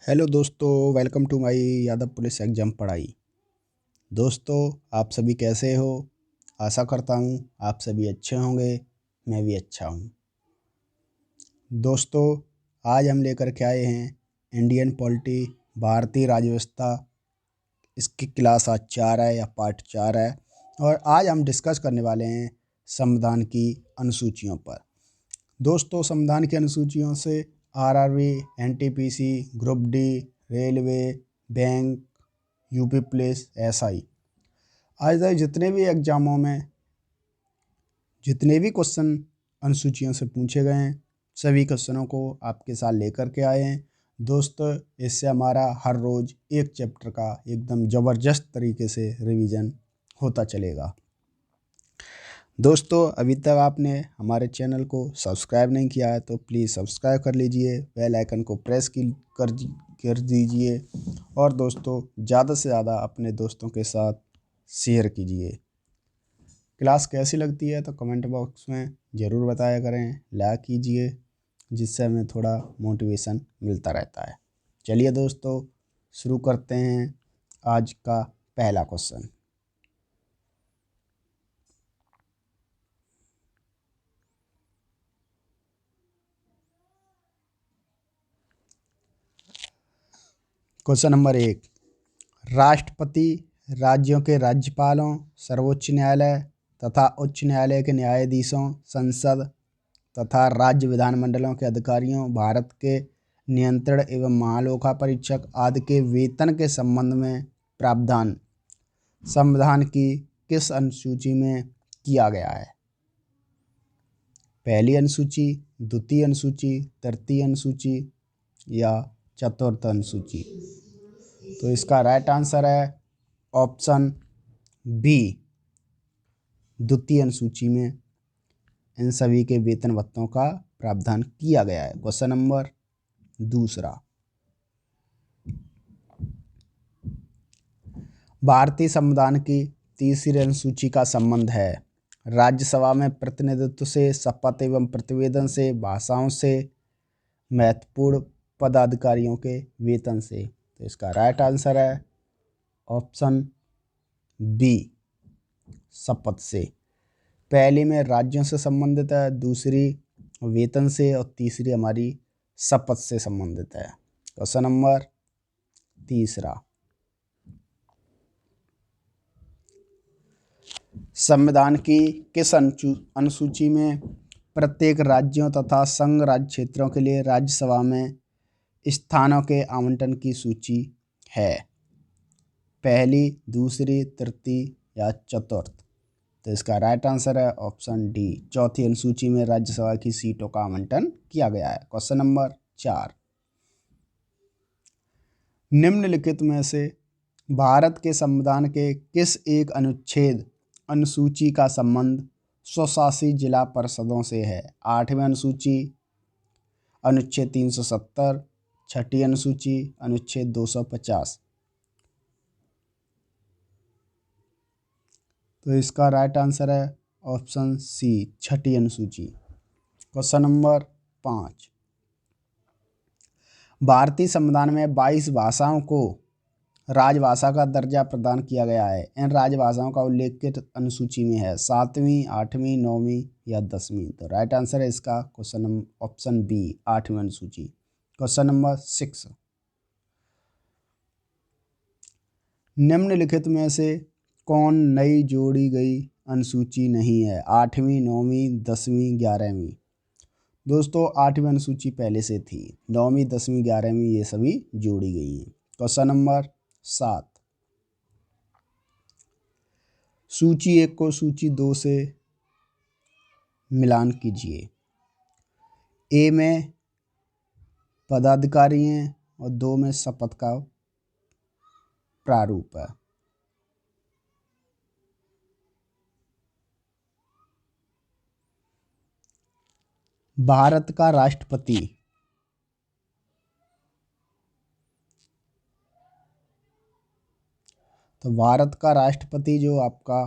Hello दोस्तों, welcome to my Yadav police exam पढ़ाई। दोस्तों, आप सभी कैसे हो? आशा करता हूँ आप सभी अच्छे होंगे। मैं भी अच्छा हूँ। दोस्तों, आज हम लेकर के आए हैं इंडियन पॉलिटी, भारतीय राज्य व्यवस्था। इसकी क्लास आज 4 है या पार्ट 4 है। और आज हम डिस्कस करने वाले हैं संविधान की अनुसूचियों पर। दोस्तों, संविधान की अनुसूचियों से RRB, NTPC, group D, railway, bank, UP police, SI, आज तक जितने भी एग्जामों में जितने भी क्वेश्चन अनुसूचियों से पूछे गए हैं, सभी क्वेश्चनों को आपके साथ लेकर के आए हैं। दोस्तों, इससे हमारा हर रोज़ एक चैप्टर का एकदम ज़बरदस्त तरीके से रिवीजन होता चलेगा। दोस्तों, अभी तक आपने हमारे चैनल को सब्सक्राइब नहीं किया है तो प्लीज़ सब्सक्राइब कर लीजिए, बेल आइकन को प्रेस कर दीजिए और दोस्तों ज़्यादा से ज़्यादा अपने दोस्तों के साथ शेयर कीजिए। क्लास कैसी लगती है तो कमेंट बॉक्स में ज़रूर बताया करें, लाइक कीजिए, जिससे हमें थोड़ा मोटिवेशन मिलता रहता है। चलिए दोस्तों, शुरू करते हैं आज का पहला क्वेश्चन। Question number 1। राष्ट्रपति राज्यों के राज्यपालों, सर्वोच्च न्यायालय तथा उच्च न्यायालय के न्यायाधीशों, संसद तथा राज्य विधानमंडलों के अधिकारियों, भारत के नियंत्रण एवं महालेखा परीक्षक आदि के वेतन के संबंध में प्रावधान संविधान की किस अनुसूची में किया गया है? पहली अनुसूची, द्वितीय अनुसूची, तृतीय अनुसूची या चतुर्थ अनुसूची? तो इसका राइट आंसर है ऑप्शन बी, द्वितीय अनुसूची में इन सभी के वेतन भत्तों का प्रावधान किया गया है। क्वेश्चन नंबर दूसरा। भारतीय संविधान की तीसरी अनुसूची का संबंध है राज्यसभा में प्रतिनिधित्व से, शपथ एवं प्रतिवेदन से, भाषाओं से, महत्वपूर्ण पदाधिकारियों के वेतन से। तो इसका राइट आंसर है ऑप्शन बी, शपथ से। पहली में राज्यों से संबंधित है, दूसरी वेतन से और तीसरी हमारी शपथ से संबंधित है। क्वेश्चन नंबर तीसरा। संविधान की किस अनुसूची में प्रत्येक राज्यों तथा संघ राज्य क्षेत्रों के लिए राज्यसभा में स्थानों के आवंटन की सूची है? पहली, दूसरी, तृतीय या चतुर्थ? तो इसका राइट आंसर है ऑप्शन डी, चौथी अनुसूची में राज्यसभा की सीटों का आवंटन किया गया है। Question number 4। निम्नलिखित में से भारत के संविधान के किस एक अनुच्छेद अनुसूची का संबंध स्वशासी जिला परिषदों से है? 8वीं अनुसूची अनुच्छेद 370, छठी अनुसूची अनुच्छेद 250। तो इसका राइट आंसर है ऑप्शन सी, छठी अनुसूची। Question number 5। भारतीय संविधान में 22 भाषाओं को राजभाषा का दर्जा प्रदान किया गया है। इन राजभाषाओं का उल्लेख किस अनुसूची में है? 7वीं, 8वीं, 9वीं या 10वीं? तो राइट आंसर है इसका क्वेश्चन नंबर ऑप्शन बी, 8वीं अनुसूची। Question number 6। निम्नलिखित में से कौन नई जोड़ी गई अनुसूची नहीं है? 8वीं, 9वीं, 10वीं, 11वीं? दोस्तों, 8वीं अनुसूची पहले से थी, 9वीं, 10वीं, 11वीं ये सभी जोड़ी गई हैं। Question number 7। सूची 1 को सूची 2 से मिलान कीजिए। ए में पदाधिकारी हैं और 2 में शपथ का प्रारूप है। भारत का राष्ट्रपति तो भारत का राष्ट्रपति जो आपका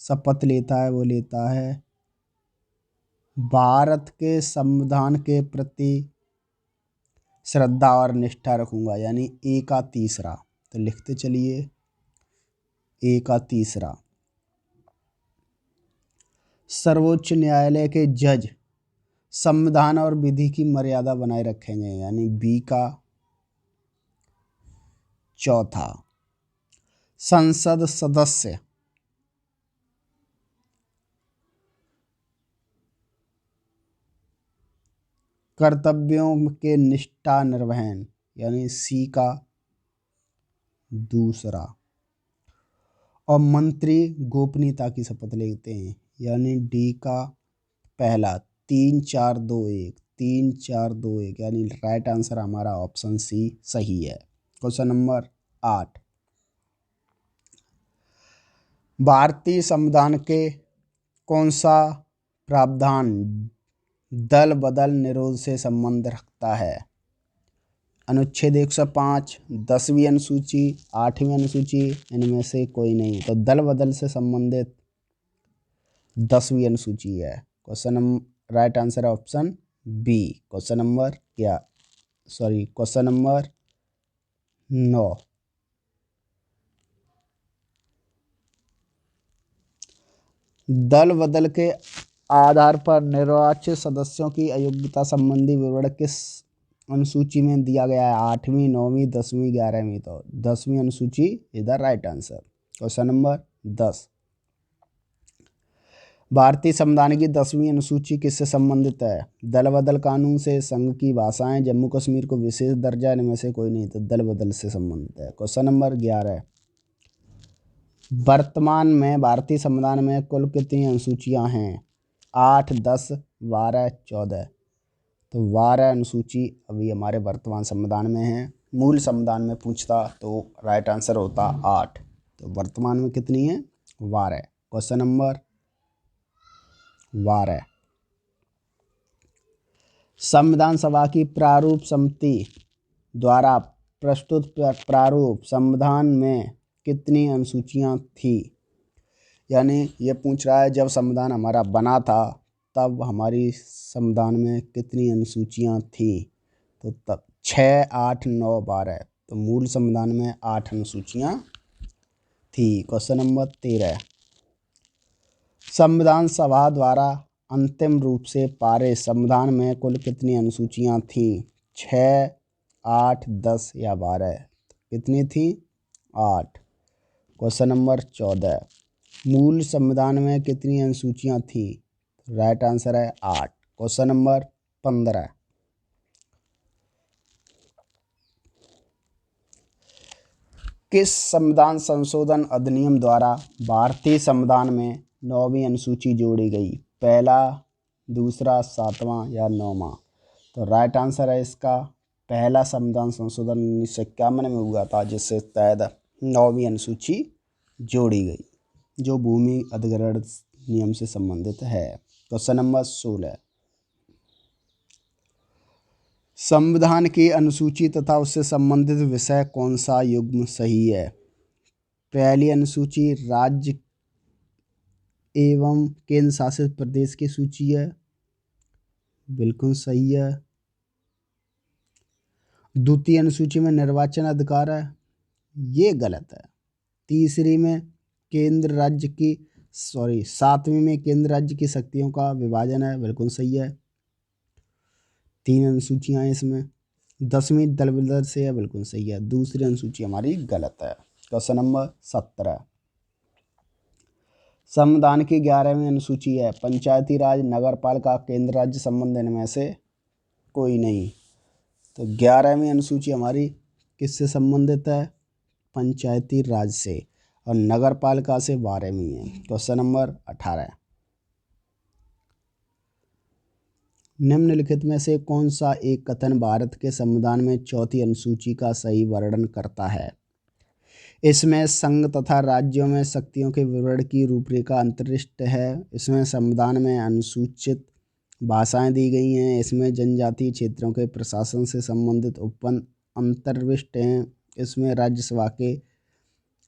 शपथ लेता है वो लेता है भारत के संविधान के प्रति श्रद्धा और निष्ठा रखूँगा, यानी ए का तीसरा। तो लिखते चलिए ए का तीसरा। सर्वोच्च न्यायालय के जज संविधान और विधि की मर्यादा बनाए रखेंगे, यानी बी का चौथा। संसद सदस्य कर्तव्यों के निष्ठा निर्वहन, यानी सी का दूसरा। और मंत्री गोपनीयता की शपथ लेते हैं, यानी डी का पहला। 3 4 2 1, 3 4 2 1, यानी राइट आंसर हमारा ऑप्शन सी सही है। Question number 8। भारतीय संविधान के कौन सा प्रावधान दल बदल निरोध से संबंध रखता है? अनुच्छेद 105, 10वीं अनुसूची, 8वीं अनुसूची, इनमें से कोई नहीं। तो दल बदल से संबंधित 10वीं अनुसूची है। राइट आंसर है ऑप्शन बी। Question number 9। दल बदल के आधार पर निर्वाचित सदस्यों की अयोग्यता संबंधी विवरण किस अनुसूची में दिया गया है? 8वीं, 9वीं, 10वीं, 11वीं। तो 10वीं अनुसूची इधर राइट आंसर। Question number 10। भारतीय संविधान की 10वीं अनुसूची किससे संबंधित है? दल बदल कानून से, संघ की भाषाएं, जम्मू कश्मीर को विशेष दर्जा, इनमें से कोई नहीं। तो दल बदल से संबंधित है। Question number 11। वर्तमान में भारतीय संविधान में कुल कितनी अनुसूचियां हैं? 8, 10, 12, 14। तो 12 अनुसूची अभी हमारे वर्तमान संविधान में है। मूल संविधान में पूछता तो राइट आंसर होता 8। तो वर्तमान में कितनी है? 12। Question number 12। संविधान सभा की प्रारूप समिति द्वारा प्रस्तुत प्रारूप संविधान में कितनी अनुसूचियां थी? यानी ये पूछ रहा है जब संविधान हमारा बना था तब हमारी संविधान में कितनी अनुसूचियां थी? तो तब 6, 8, 9, 12। तो मूल संविधान में 8 अनुसूचियां थी। Question number 13। संविधान सभा द्वारा अंतिम रूप से पारित संविधान में कुल कितनी अनुसूचियां थी? 6, 8, 10 या 12। कितनी थी? 8। Question number 14। मूल संविधान में कितनी अनुसूचियां थी? राइट आंसर है 8। Question number 15। किस संविधान संशोधन अधिनियम द्वारा भारतीय संविधान में 9वीं अनुसूची जोड़ी गई? पहला, दूसरा, 7वां या 9वां? तो राइट आंसर है इसका पहला संविधान संशोधन 1951 में हुआ था, जिससे तहत 9वीं अनुसूची जोड़ी गई, जो भूमि अधिग्रहण नियम से संबंधित है। Question number 16। संविधान की अनुसूची तथा उससे संबंधित विषय कौन सा युग्म सही है? पहली अनुसूची राज्य एवं केंद्र शासित प्रदेश की सूची है, बिल्कुल सही है। द्वितीय अनुसूची में निर्वाचन अधिकार है, ये गलत है। तीसरी में केंद्र राज्य की 7वीं में केंद्र राज्य की शक्तियों का विभाजन है, बिल्कुल सही है। 3 अनुसूचियां हैं इसमें। 10वीं दल बदल से है, बिल्कुल सही है। दूसरी अनुसूची हमारी गलत है। Question number 17। संविधान की 11वीं अनुसूची है पंचायती राज, नगर पालिका, केंद्र राज्य संबंध, इनमें से कोई नहीं। तो 11वीं अनुसूची हमारी किससे संबंधित है? पंचायती राज से। और नगर पालिका से 12वीं है। Question number 18। निम्नलिखित में से कौन सा एक कथन भारत के संविधान में 4थी अनुसूची का सही वर्णन करता है? इसमें संघ तथा राज्यों में शक्तियों के विवरण की रूपरेखा अंतर्निहित है। इसमें संविधान में अनुसूचित भाषाएं दी गई हैं। इसमें जनजातीय क्षेत्रों के प्रशासन से संबंधित उपबंध अंतर्निहित हैं। इसमें राज्यसभा के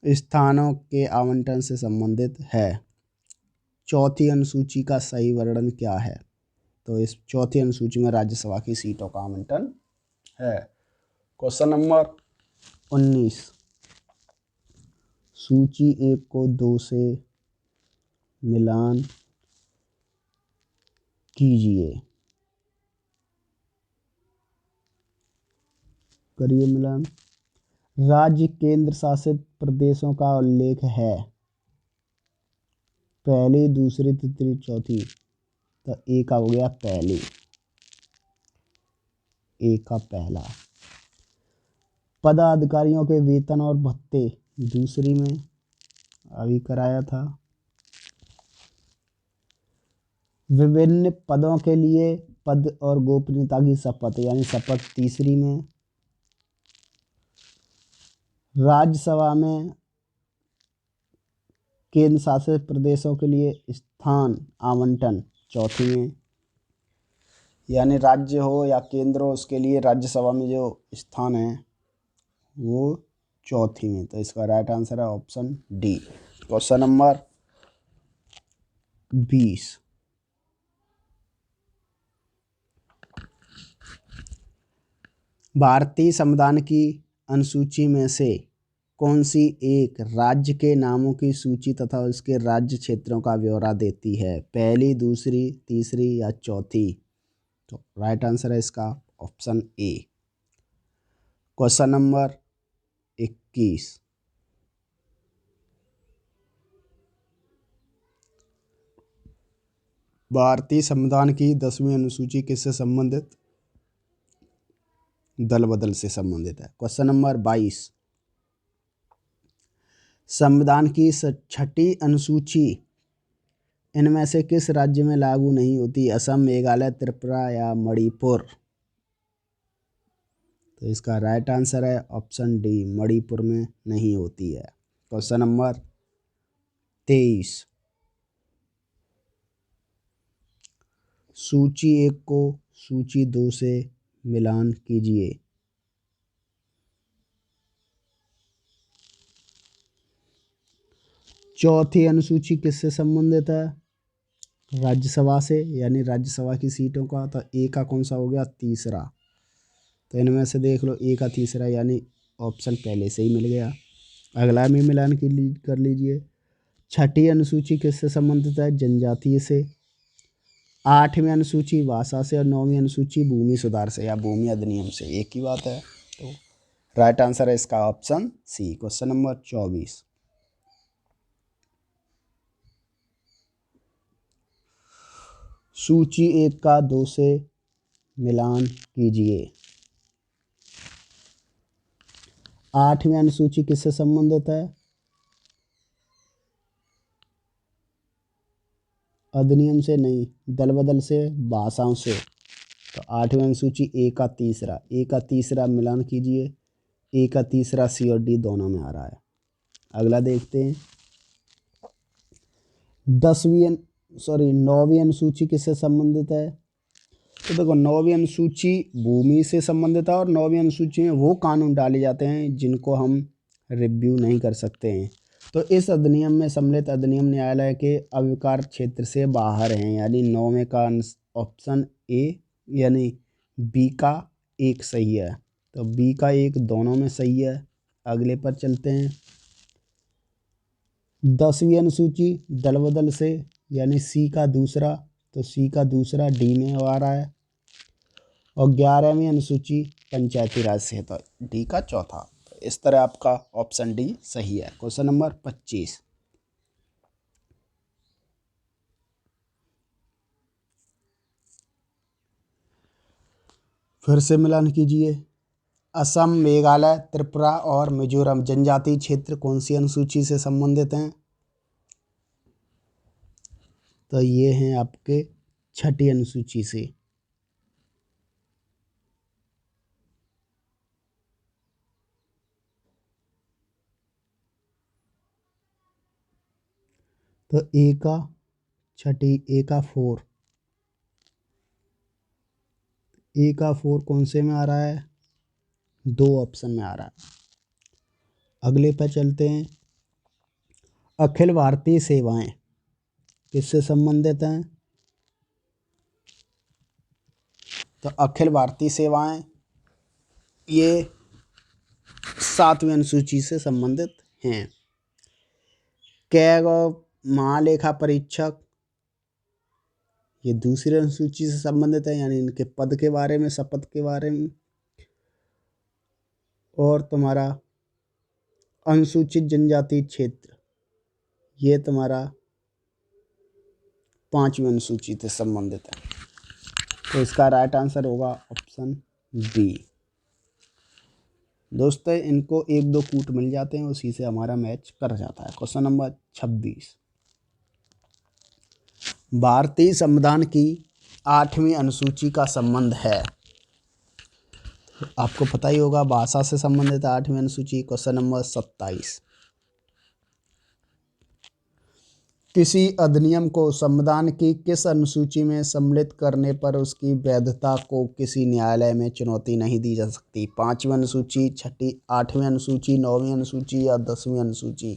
स्थानों के आवंटन से संबंधित है। चौथी अनुसूची का सही वर्णन क्या है? तो इस चौथी अनुसूची में राज्यसभा की सीटों का आवंटन है। क्वेश्चन नंबर 19, सूची 1 को 2 से मिलान कीजिए। करिए मिलान। राज्य केंद्र शासित प्रदेशों का उल्लेख है। पहली, दूसरी, तीसरी, चौथी। तो ए का हो गया पहली, ए का पहला। पदाधिकारियों के वेतन और भत्ते दूसरी में अभी कराया था। विभिन्न पदों के लिए पद और गोपनीयता की शपथ यानी शपथ तीसरी में। राज्यसभा में केंद्र शासित प्रदेशों के लिए स्थान आवंटन चौथी में, यानी राज्य हो या केंद्र हो उसके लिए राज्यसभा में जो स्थान है वो चौथी में। तो इसका राइट आंसर है ऑप्शन डी। क्वेश्चन नंबर 20, भारतीय संविधान की अनुसूची में से कौन सी एक राज्य के नामों की सूची तथा उसके राज्य क्षेत्रों का ब्यौरा देती है? पहली, दूसरी, तीसरी या चौथी? तो राइट आंसर है इसका ऑप्शन ए। क्वेश्चन नंबर 21, भारतीय संविधान की 10वीं अनुसूची किससे संबंधित? दल बदल से संबंधित है। क्वेश्चन नंबर 22, संविधान की 6ठी अनुसूची इनमें से किस राज्य में लागू नहीं होती? असम, मेघालय, त्रिपुरा या मणिपुर? तो इसका राइट आंसर है ऑप्शन डी, मणिपुर में नहीं होती है। क्वेश्चन नंबर 23, सूची 1 को सूची 2 से मिलान कीजिए। चौथी अनुसूची किससे संबंधित है? राज्यसभा से, यानी राज्यसभा की सीटों का। तो ए का कौन सा हो गया? तीसरा। तो इनमें से देख लो ए का तीसरा, यानी ऑप्शन पहले से ही मिल गया। अगला में मिलान कर लीजिए। 6ठी अनुसूची किससे संबंधित है? जनजातीय से। 8वीं अनुसूची भाषा से और 9वीं अनुसूची भूमि सुधार से या भूमि अधिनियम से। एक ही बात है। तो राइट आंसर है इसका ऑप्शन सी। क्वेश्चन नंबर 24, सूची 1 का 2 से मिलान कीजिए। 8वीं अनुसूची किससे संबंधित है? अधिनियम से नहीं, दल बदल से, भाषाओं से। तो 8वीं अनुसूची ए का तीसरा, ए का तीसरा मिलान कीजिए। ए का तीसरा सी और डी दोनों में आ रहा है। अगला देखते हैं। 9वीं अनुसूची किससे संबंधित है? तो देखो 9वीं अनुसूची भूमि से संबंधित है और 9वीं अनुसूची में वो कानून डाले जाते हैं जिनको हम रिव्यू नहीं कर सकते हैं। तो इस अधिनियम में सम्मिलित अधिनियम न्यायालय के अविकार क्षेत्र से बाहर हैं, यानी 9वें का ऑप्शन ए यानी बी का 1 सही है। तो बी का 1 दोनों में सही है। अगले पर चलते हैं। 10वीं अनुसूची दल बदल से, यानी सी का दूसरा। तो सी का दूसरा डी में आ रहा है। और 11वीं अनुसूची पंचायती राज से, तो डी का चौथा। तो इस तरह आपका ऑप्शन डी सही है। क्वेश्चन नंबर 25, फिर से मिलान कीजिए। असम, मेघालय, त्रिपुरा और मिजोरम जनजातीय क्षेत्र कौन सी अनुसूची से संबंधित हैं? तो ये हैं आपके 6ठी अनुसूची से। तो ए का 6ठी, ए का 4, ए का 4 कौन से में आ रहा है? 2 ऑप्शन में आ रहा है। अगले पर चलते हैं। अखिल भारतीय सेवाएं किससे संबंधित हैं? तो अखिल भारतीय सेवाएं ये 7वीं अनुसूची से संबंधित हैं। कैग और महालेखा परीक्षक, ये दूसरी अनुसूची से संबंधित है, यानी इनके पद के बारे में, शपथ के बारे में। और तुम्हारा अनुसूचित जनजाति क्षेत्र, ये तुम्हारा 5वीं अनुसूची से संबंधित है। तो इसका राइट आंसर होगा ऑप्शन बी। दोस्तों, इनको 1-2 कूट मिल जाते हैं, उसी से हमारा मैच कर जाता है। क्वेश्चन नंबर 26, भारतीय संविधान की 8वीं अनुसूची का संबंध है। आपको पता ही होगा, भाषा से संबंधित 8वीं अनुसूची। क्वेश्चन नंबर 27, किसी अधिनियम को संविधान की किस अनुसूची में सम्मिलित करने पर उसकी वैधता को किसी न्यायालय में चुनौती नहीं दी जा सकती? 5वीं अनुसूची, 8वीं अनुसूची, 9वीं अनुसूची या 10वीं अनुसूची?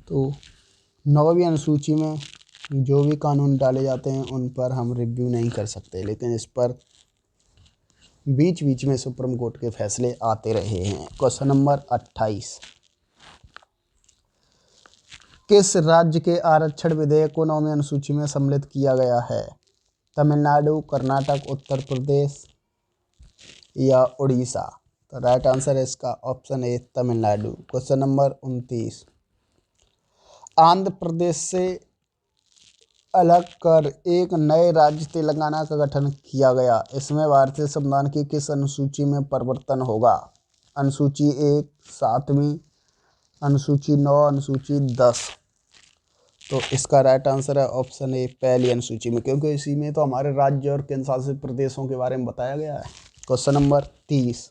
तो 9वीं अनुसूची में जो भी कानून डाले जाते हैं उन पर हम रिव्यू नहीं कर सकते, लेकिन इस पर बीच बीच में सुप्रीम कोर्ट के फैसले आते रहे हैं। क्वेश्चन नंबर 28, किस राज्य के आरक्षण विधेयक को 9वीं अनुसूची में सम्मिलित किया गया है? तमिलनाडु, कर्नाटक, उत्तर प्रदेश या उड़ीसा? तो राइट आंसर है इसका option A, Tamil Nadu. Question number 29, Andhra Pradesh से अलग कर एक नए राज्य तेलंगाना का गठन किया गया। इसमें भारतीय संविधान की किस अनुसूची में परिवर्तन होगा? अनुसूची 1, 7वीं, अनुसूची 9, अनुसूची 10? तो इसका राइट आंसर है ऑप्शन ए, पहली अनुसूची में, क्योंकि इसी में तो हमारे राज्य और केंद्र शासित प्रदेशों के बारे में बताया गया है। क्वेश्चन नंबर 30,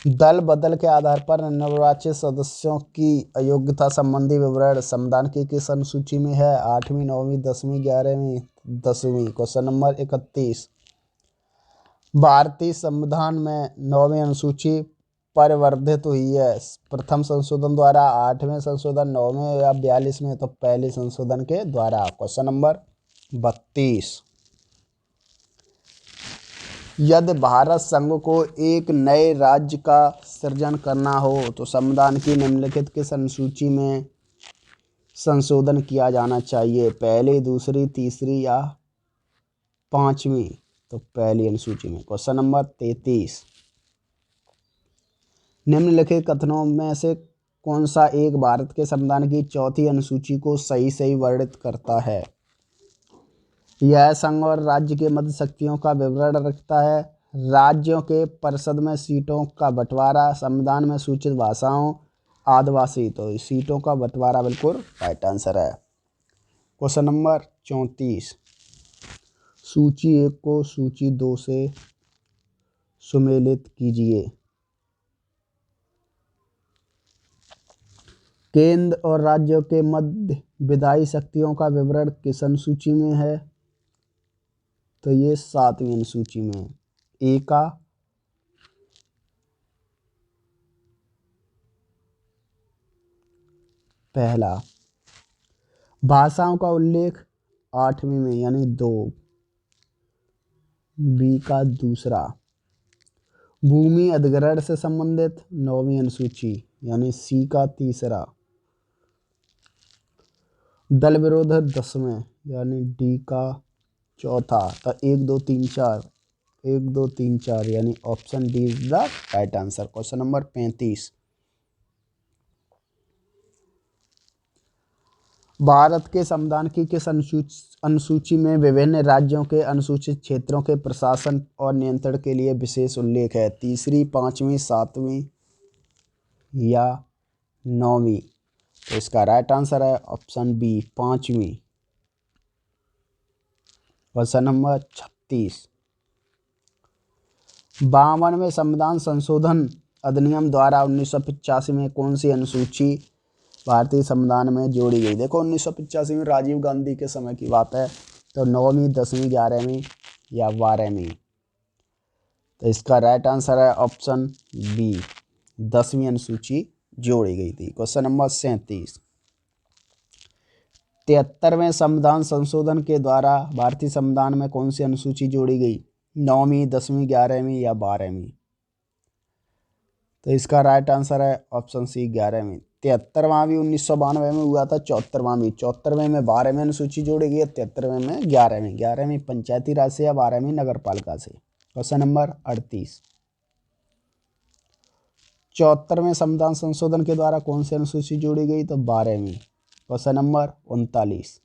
दल बदल के आधार पर नवनिर्वाचित सदस्यों की अयोग्यता संबंधी विवरण संविधान की किस अनुसूची में है? 8वीं, 9वीं, 10वीं, 11वीं, 10वीं? क्वेश्चन नंबर 31, भारतीय संविधान में 9वीं अनुसूची परिवर्धित हुई है। प्रथम संशोधन द्वारा, 8वें संशोधन, 9वें या 42वें? तो पहले संशोधन के द्वारा। क्वेश्चन नंबर 32, यदि भारत संघ को एक नए राज्य का सृजन करना हो तो संविधान की निम्नलिखित किस अनुसूची में संशोधन किया जाना चाहिए? पहली, दूसरी, तीसरी या 5वीं? तो पहली अनुसूची में। क्वेश्चन नंबर 33, निम्नलिखित कथनों में से कौन सा एक भारत के संविधान की 4थी अनुसूची को सही सही वर्णित करता है? यह संघ और राज्य के मध्य शक्तियों का विवरण रखता है। राज्यों के परिषद में सीटों का बंटवारा, संविधान में सूचित भाषाओं, आदिवासी? तो सीटों का बंटवारा बिल्कुल राइट आंसर है। क्वेश्चन नंबर 34, सूची 1 को सूची 2 से सुमेलित कीजिए। केंद्र और राज्यों के मध्य विधायी शक्तियों का विवरण किस अनुसूची में है? तो ये 7वीं अनुसूची में। ए का पहला, भाषाओं का उल्लेख 8वीं में यानी 2, बी का दूसरा, भूमि अधिग्रहण से संबंधित 9वीं अनुसूची यानी सी का तीसरा, दल विरोध 10वें यानी डी का चौथा। तो 1, 2, 3, 4, 1, 2, 3, 4 यानी option D is the right answer. Question number 35, Bharat के संविधान की किस अनुसूची में विभिन्न राज्यों के अनुसूचित क्षेत्रों के प्रशासन और नियंत्रण के लिए विशेष उल्लेख है? तीसरी, 5वीं, 7वीं या 9वीं? तो इसका राइट आंसर है ऑप्शन बी, 5वीं। क्वेश्चन नंबर 36, 52वें संविधान संशोधन अधिनियम द्वारा 1985 में कौन सी अनुसूची भारतीय संविधान में जोड़ी गई? देखो, 1985 में राजीव गांधी के समय की बात है। तो 9वीं, 10वीं, 11वीं या 12वीं? तो इसका राइट आंसर है ऑप्शन बी, 10वीं अनुसूची जोड़ी गई थी। क्वेश्चन नंबर 37, 73वें संविधान संशोधन के द्वारा भारतीय संविधान में कौन सी अनुसूची जोड़ी गई? 9वीं, 10वीं, 11वीं या 12वीं? तो इसका राइट आंसर है ऑप्शन सी 11वीं। 73वां भी 1992 में हुआ था, 74वां भी। 74वें में 12वीं अनुसूची जोड़ी गई है, 73वें में 11वीं। 11वीं पंचायती राज से या 12वीं नगर पालिका से। Question number 38। 74वें संविधान संशोधन के द्वारा कौन सी अनुसूची जोड़ी गई? तो 12वीं। Question number 39।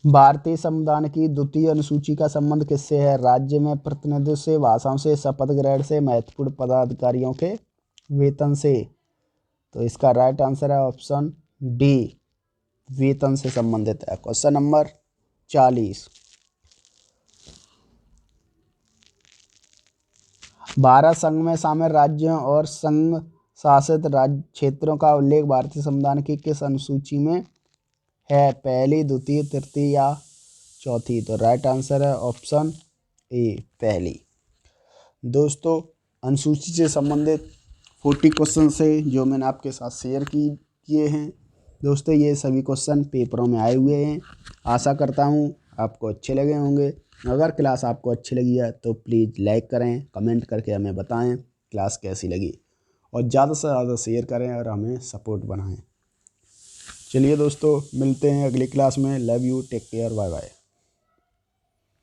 भारतीय संविधान की द्वितीय अनुसूची का संबंध किससे है? राज्य में प्रतिनिधित्व से, भाषाओं से, शपथ ग्रहण से, महत्वपूर्ण पदाधिकारियों के वेतन से। तो इसका राइट आंसर है ऑप्शन डी, वेतन से संबंधित है। Question number 40। भारत संघ में शामिल राज्यों और संघ शासित राज्य क्षेत्रों का उल्लेख भारतीय संविधान की किस अनुसूची में है? पहली, द्वितीय, तृतीय या चौथी? तो राइट आंसर है ऑप्शन ए, पहली। दोस्तों, अनुसूची से संबंधित 40 क्वेश्चन से जो मैंने आपके साथ शेयर किए हैं दोस्तों, ये सभी क्वेश्चन पेपरों में आए हुए हैं। आशा करता हूँ आपको अच्छे लगे होंगे। अगर क्लास आपको अच्छी लगी है तो प्लीज़ लाइक करें, कमेंट करके हमें बताएं क्लास कैसी लगी, और ज़्यादा से ज़्यादा शेयर करें और हमें सपोर्ट बनाएं। चलिए दोस्तों, मिलते हैं अगली क्लास में। Love you, take care, bye bye.